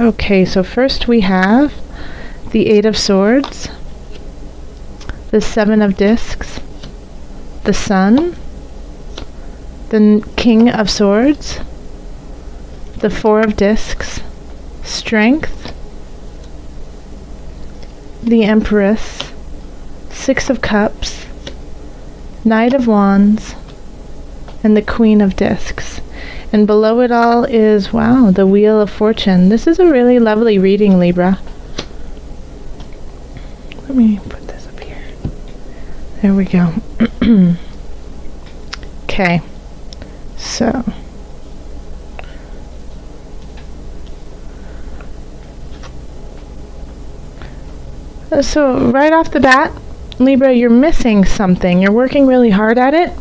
Okay, so first we have the Eight of Swords, the Seven of Discs, the Sun, the King of Swords, the Four of Discs, Strength, the Empress, Six of Cups, Knight of Wands, and the Queen of Discs. And below it all is, wow, the Wheel of Fortune. This is a really lovely reading, Libra. Let me put this up here. There we go. Okay. So. So right off the bat, Libra, you're missing something. You're working really hard at it,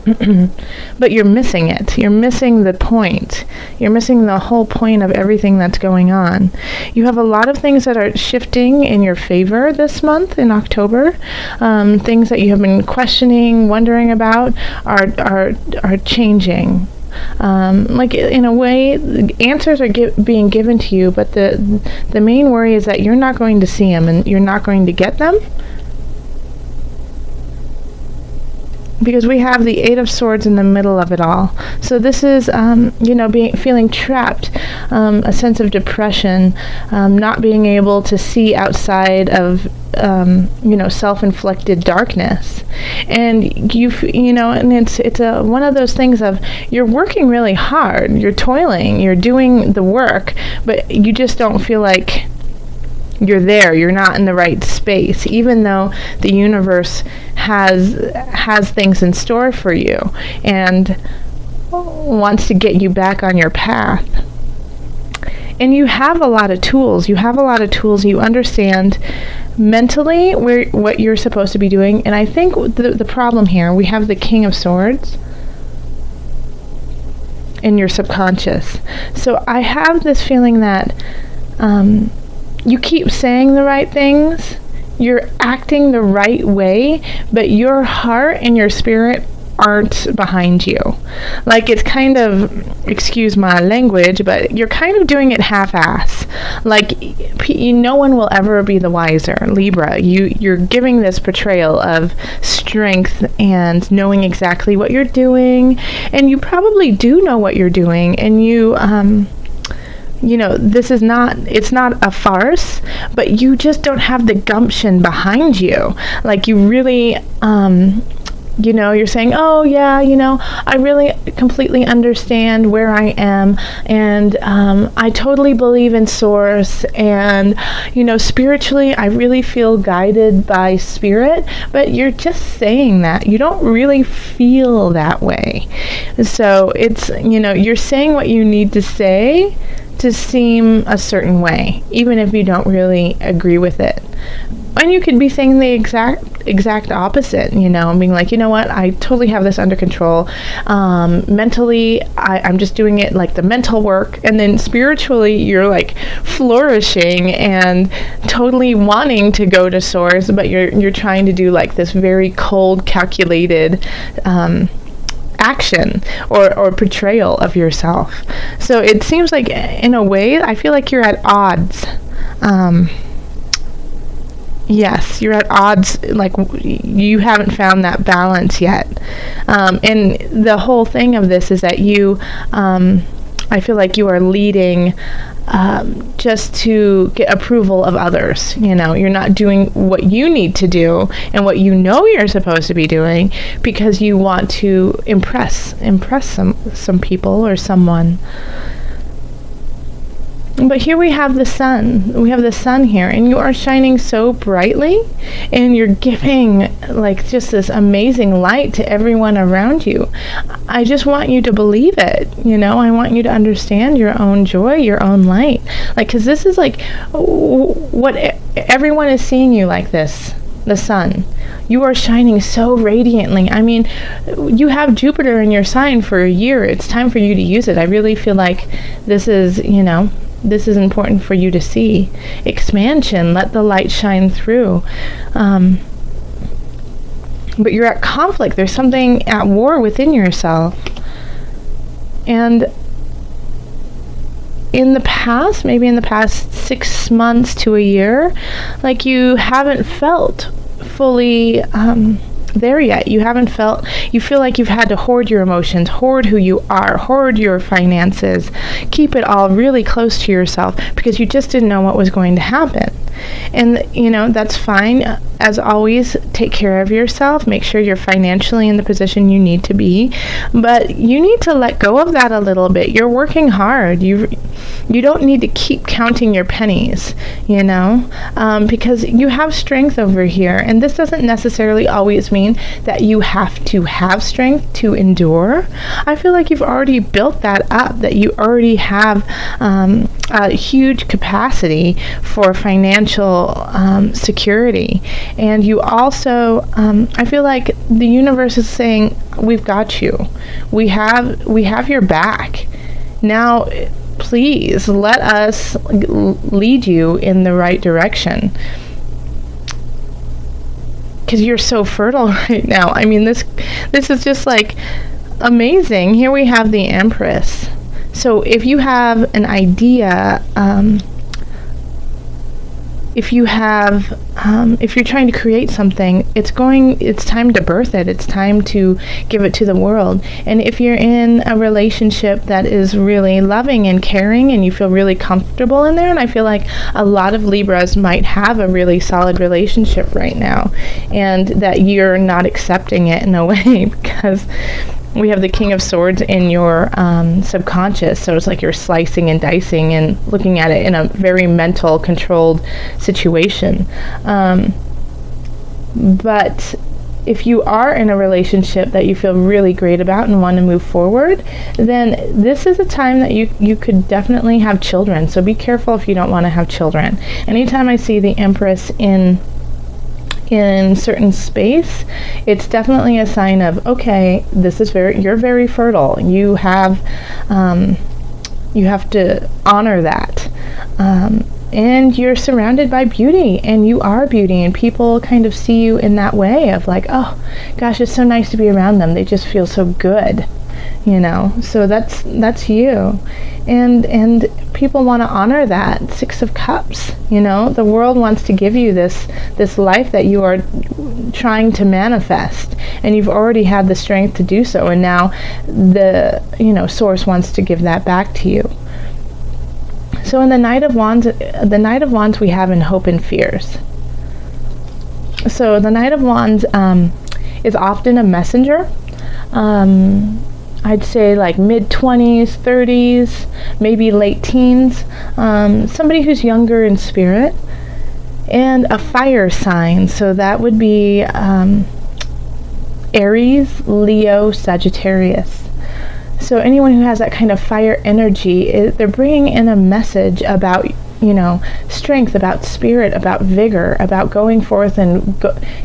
but you're missing it. You're missing the point. You're missing the whole point of everything that's going on. You have a lot of things that are shifting in your favor this month in October. Things that you have been questioning, wondering about are changing. Like in a way, answers are being given to you, but the main worry is that you're not going to see them and you're not going to get them. Because we have the Eight of Swords in the middle of it all. So this is, feeling trapped, a sense of depression, not being able to see outside of, self-inflicted darkness. And and it's one of those things of you're working really hard, you're toiling, you're doing the work, but you just don't feel like you're there. You're not in the right space, even though the universe has things in store for you and wants to get you back on your path. And you have a lot of tools. You understand mentally what you're supposed to be doing. And I think the problem here, we have the King of Swords in your subconscious. So I have this feeling that you keep saying the right things, you're acting the right way, but your heart and your spirit aren't behind you. Like, it's kind of, excuse my language, but you're kind of doing it half-ass. Like, no one will ever be the wiser. Libra, you're giving this portrayal of strength and knowing exactly what you're doing, and you probably do know what you're doing, and it's not a farce, but you just don't have the gumption behind you. Like, you really, you're saying, oh yeah, I really completely understand where I am, and I totally believe in Source, and, spiritually, I really feel guided by Spirit, but you're just saying that. You don't really feel that way. So it's, you're saying what you need to say to seem a certain way, even if you don't really agree with it. And you could be saying the exact opposite, and being like, you know what, I totally have this under control. Mentally, I'm just doing it like the mental work, and then spiritually, you're like flourishing and totally wanting to go to Source, but you're trying to do like this very cold, calculated action or portrayal of yourself. So it seems like, in a way, I feel like you're at odds. Yes, you're at odds, like you haven't found that balance yet. And the whole thing of this is that I feel like you are leading just to get approval of others. You're not doing what you need to do and what you're supposed to be doing because you want to impress some people or someone. But here we have the sun. We have the sun here, and you are shining so brightly, and you're giving like just this amazing light to everyone around you. I just want you to believe it. I want you to understand your own joy, your own light. Like, because this is like what everyone is seeing you like this. The sun. You are shining so radiantly. I mean, you have Jupiter in your sign for a year. It's time for you to use it. I really feel like this is, this is important for you to see. Expansion. Let the light shine through. But you're at conflict. There's something at war within yourself. And in the past, maybe in the past 6 months to a year, like you haven't felt fully there yet. You feel like you've had to hoard your emotions, hoard who you are, hoard your finances, keep it all really close to yourself because you just didn't know what was going to happen. And, that's fine. As always, take care of yourself. Make sure you're financially in the position you need to be. But you need to let go of that a little bit. You're working hard. You don't need to keep counting your pennies, because you have strength over here. And this doesn't necessarily always mean that you have to have strength to endure. I feel like you've already built that up, that you already have a huge capacity for financial security. And you also, I feel like the universe is saying, we've got you. We have your back. Now, please let us lead you in the right direction. Because you're so fertile right now. I mean, this is just like amazing. Here we have the Empress. So if you have an idea, if you're trying to create something, it's time to birth it. It's time to give it to the world. And if you're in a relationship that is really loving and caring and you feel really comfortable in there, and I feel like a lot of Libras might have a really solid relationship right now, and that you're not accepting it in a way because we have the King of Swords in your subconscious, so it's like you're slicing and dicing and looking at it in a very mental, controlled situation. But if you are in a relationship that you feel really great about and want to move forward, then this is a time that you could definitely have children. So be careful if you don't want to have children. Anytime I see the Empress in certain space, it's definitely a sign of, okay, you're very fertile. You have to honor that. And you're surrounded by beauty, and you are beauty, and people kind of see you in that way of like, oh gosh, it's so nice to be around them. They just feel so good, so that's you. And people want to honor that. 6 of Cups, the world wants to give you this life that you are trying to manifest, and you've already had the strength to do so, and now the source wants to give that back to you. So in the Knight of Wands we have in Hope and Fears. So the Knight of Wands is often a messenger. I'd say like mid-20s, 30s, maybe late teens, somebody who's younger in spirit, and a fire sign. So that would be Aries, Leo, Sagittarius. So anyone who has that kind of fire energy, they're bringing in a message about, strength, about spirit, about vigor, about going forth and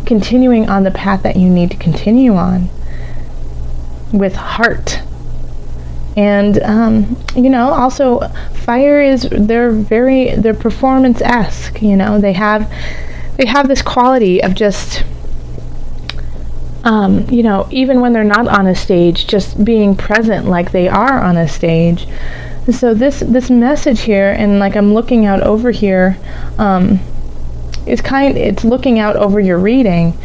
continuing on the path that you need to continue on with heart. And also fire they're performance-esque. They have this quality of just even when they're not on a stage, just being present like they are on a stage. So this message here, and like I'm looking out over here, it's looking out over your reading,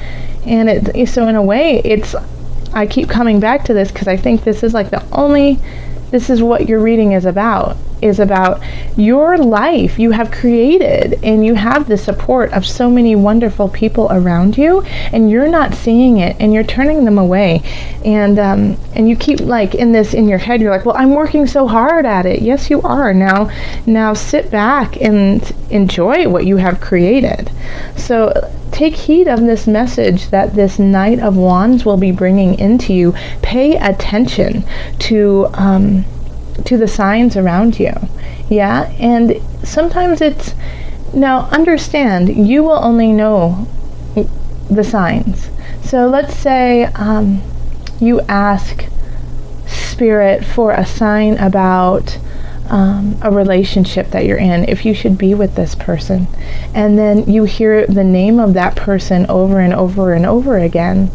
and so in a way I keep coming back to this because I think this is like this is what your reading is about your life you have created, and you have the support of so many wonderful people around you, and you're not seeing it, and you're turning them away, and you keep like in your head, you're like, well, I'm working so hard at it. Yes, you are. Now sit back and enjoy what you have created. So take heed of this message that this Knight of Wands will be bringing into you. Pay attention to the signs around you. Yeah, and sometimes now understand, you will only know the signs. So let's say you ask Spirit for a sign about a relationship that you're in, if you should be with this person, and then you hear the name of that person over and over and over again.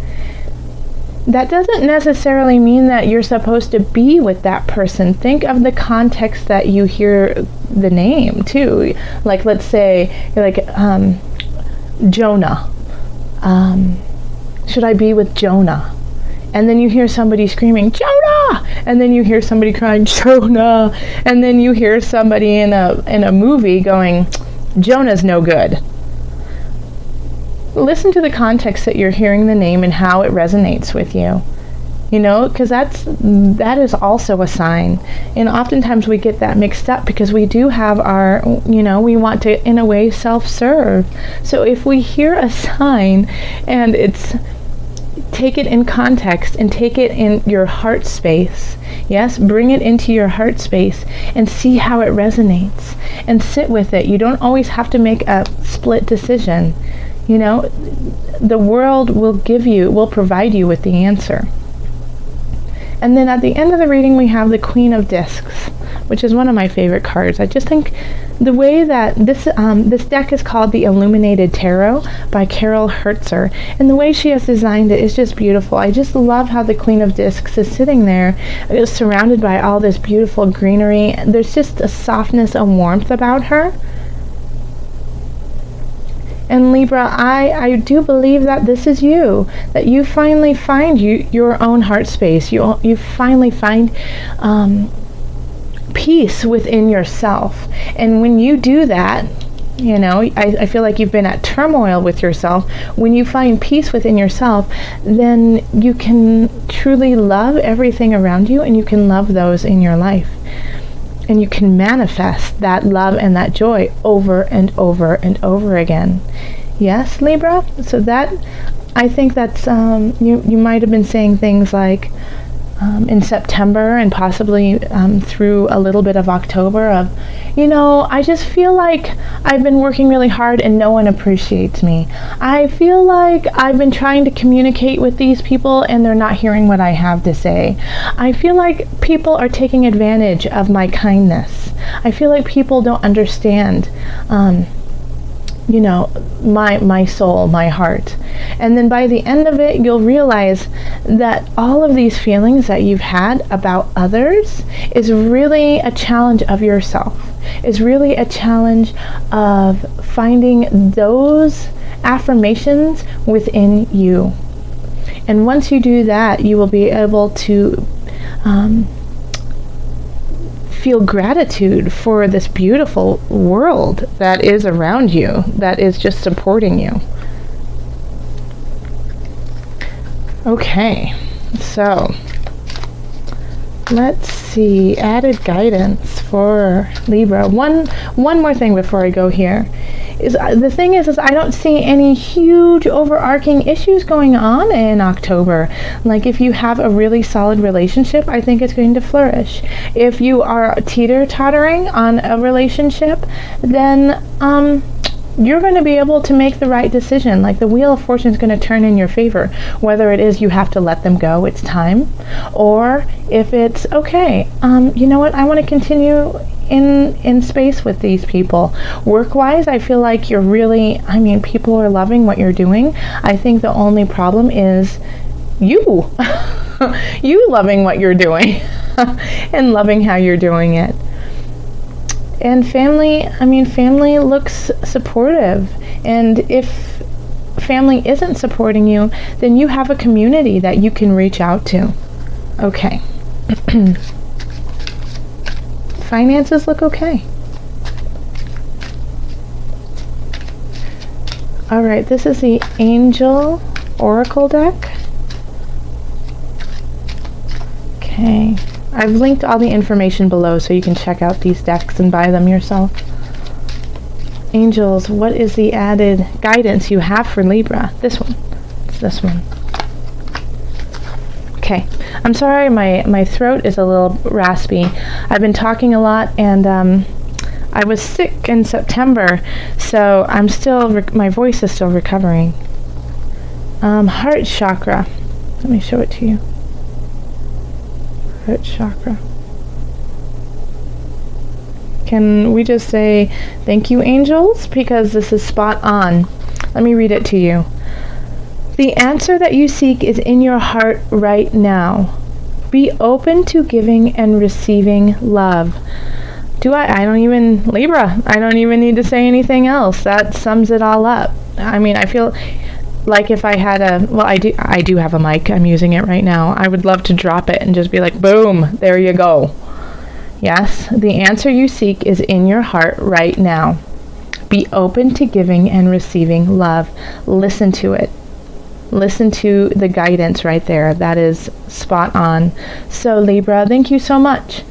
that doesn't necessarily mean that you're supposed to be with that person. Think of the context that you hear the name too. Like, let's say you're like, Jonah. Should I be with Jonah? And then you hear somebody screaming, Jonah! And then you hear somebody crying, Jonah! And then you hear somebody in a movie going, Jonah's no good. Listen to the context that you're hearing the name and how it resonates with you. You know, because that is also a sign. And oftentimes we get that mixed up because we do have our, we want to, in a way, self-serve. So if we hear a sign and take it in context and take it in your heart space. Yes, bring it into your heart space and see how it resonates and sit with it. You don't always have to make a split decision. The world will provide you with the answer. And then at the end of the reading, we have the Queen of Discs, which is one of my favorite cards. I just think the way that this deck is called the Illuminated Tarot by Carol Hertzer, and the way she has designed it is just beautiful. I just love how the Queen of Discs is sitting there, surrounded by all this beautiful greenery. There's just a softness, a warmth about her. And Libra, I do believe that this is you, that you finally find your own heart space. You finally find peace within yourself. And when you do that, I feel like you've been at turmoil with yourself. When you find peace within yourself, then you can truly love everything around you, and you can love those in your life. And you can manifest that love and that joy over and over and over again. Yes, Libra? So I think that's, you might have been saying things like, in September and possibly through a little bit of October of, I just feel like I've been working really hard and no one appreciates me. I feel like I've been trying to communicate with these people and they're not hearing what I have to say. I feel like people are taking advantage of my kindness. I feel like people don't understand my soul, my heart. And then by the end of it, you'll realize that all of these feelings that you've had about others is really a challenge of yourself, is really a challenge of finding those affirmations within you. And once you do that, you will be able to feel gratitude for this beautiful world that is around you, that is just supporting you. Okay, so let's see, added guidance for Libra. One more thing before I go here. The thing is I don't see any huge overarching issues going on in October. Like if you have a really solid relationship, I think it's going to flourish. If you are teeter-tottering on a relationship, then you're going to be able to make the right decision. Like the wheel of fortune is going to turn in your favor, whether it is you have to let them go, it's time, or if it's okay, you know what, I want to continue in space with these people. Work-wise, I feel like you're really, people are loving what you're doing. I think the only problem is you you loving what you're doing and loving how you're doing it. And family looks supportive. And if family isn't supporting you, then you have a community that you can reach out to. Okay. Finances look okay. All right, this is the Angel Oracle deck. Okay. I've linked all the information below so you can check out these decks and buy them yourself. Angels, what is the added guidance you have for Libra? This one. It's this one. Okay. I'm sorry, my throat is a little raspy. I've been talking a lot, and I was sick in September, so I'm still, my voice is still recovering. Heart chakra. Let me show it to you. Heart chakra. Can we just say thank you, angels, because this is spot on. Let me read it to you. The answer that you seek is in your heart right now. Be open to giving and receiving love. I don't even, Libra, I don't even need to say anything else. That sums it all up. I mean, I feel like if I had I do have a mic. I'm using it right now. I would love to drop it and just be like, boom, there you go. Yes, the answer you seek is in your heart right now. Be open to giving and receiving love. Listen to it. Listen to the guidance right there. That is spot on. So Libra, thank you so much.